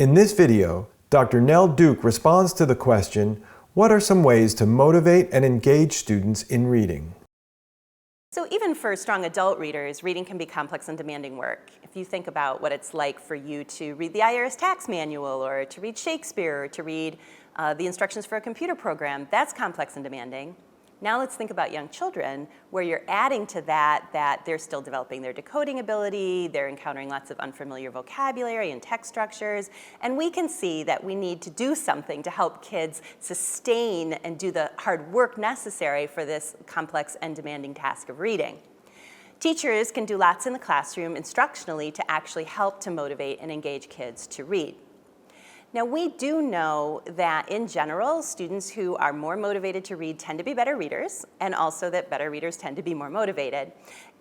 In this video, Dr. Nell Duke responds to the question, what are some ways to motivate and engage students in reading? So even for strong adult readers, reading can be complex and demanding work. If you think about what it's like for you to read the IRS tax manual, or to read Shakespeare, or to read the instructions for a computer program, that's complex and demanding. Now let's think about young children, where you're adding to that they're still developing their decoding ability, they're encountering lots of unfamiliar vocabulary and text structures, and we can see that we need to do something to help kids sustain and do the hard work necessary for this complex and demanding task of reading. Teachers can do lots in the classroom instructionally to actually help to motivate and engage kids to read. Now, we do know that in general, students who are more motivated to read tend to be better readers, and also that better readers tend to be more motivated.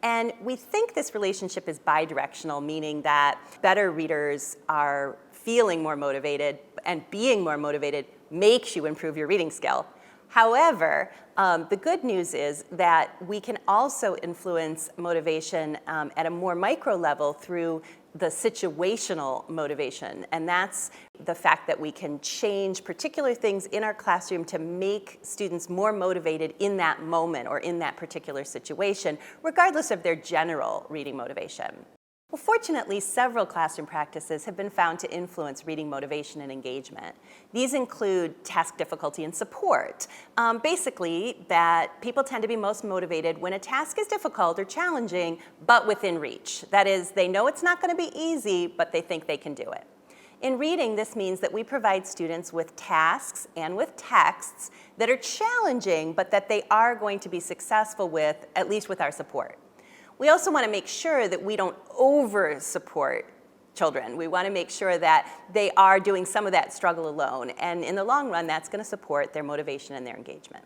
And we think this relationship is bidirectional, meaning that better readers are feeling more motivated, and being more motivated makes you improve your reading skill. However, the good news is that we can also influence motivation at a more micro level through the situational motivation, and that's the fact that we can change particular things in our classroom to make students more motivated in that moment or in that particular situation, regardless of their general reading motivation. Well, fortunately, several classroom practices have been found to influence reading motivation and engagement. These include task difficulty and support. Basically, that people tend to be most motivated when a task is difficult or challenging, but within reach. That is, they know it's not going to be easy, but they think they can do it. In reading, this means that we provide students with tasks and with texts that are challenging, but that they are going to be successful with, at least with our support. We also want to make sure that we don't over-support children. We want to make sure that they are doing some of that struggle alone, and in the long run, that's going to support their motivation and their engagement.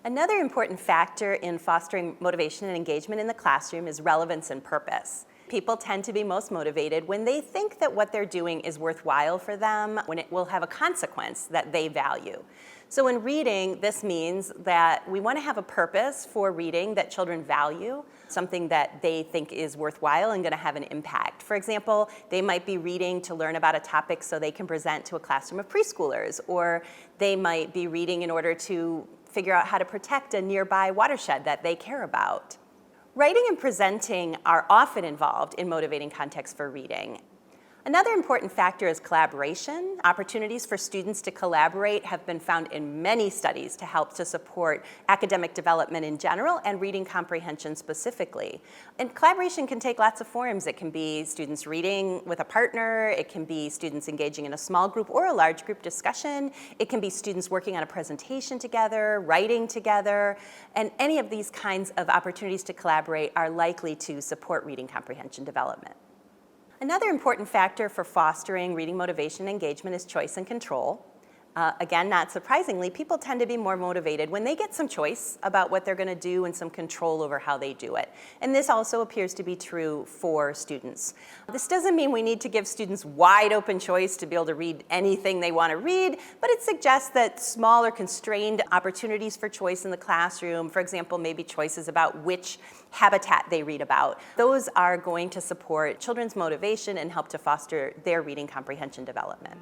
Another important factor in fostering motivation and engagement in the classroom is relevance and purpose. People tend to be most motivated when they think that what they're doing is worthwhile for them, when it will have a consequence that they value. So in reading, this means that we want to have a purpose for reading that children value, something that they think is worthwhile and going to have an impact. For example, they might be reading to learn about a topic so they can present to a classroom of preschoolers, or they might be reading in order to figure out how to protect a nearby watershed that they care about. Writing and presenting are often involved in motivating context for reading. Another important factor is collaboration. Opportunities for students to collaborate have been found in many studies to help to support academic development in general and reading comprehension specifically. And collaboration can take lots of forms. It can be students reading with a partner, it can be students engaging in a small group or a large group discussion, it can be students working on a presentation together, writing together, and any of these kinds of opportunities to collaborate are likely to support reading comprehension development. Another important factor for fostering reading motivation and engagement is choice and control. Again, not surprisingly, people tend to be more motivated when they get some choice about what they're going to do and some control over how they do it. And this also appears to be true for students. This doesn't mean we need to give students wide open choice to be able to read anything they want to read, but it suggests that small or constrained opportunities for choice in the classroom, for example, maybe choices about which habitat they read about, those are going to support children's motivation and help to foster their reading comprehension development.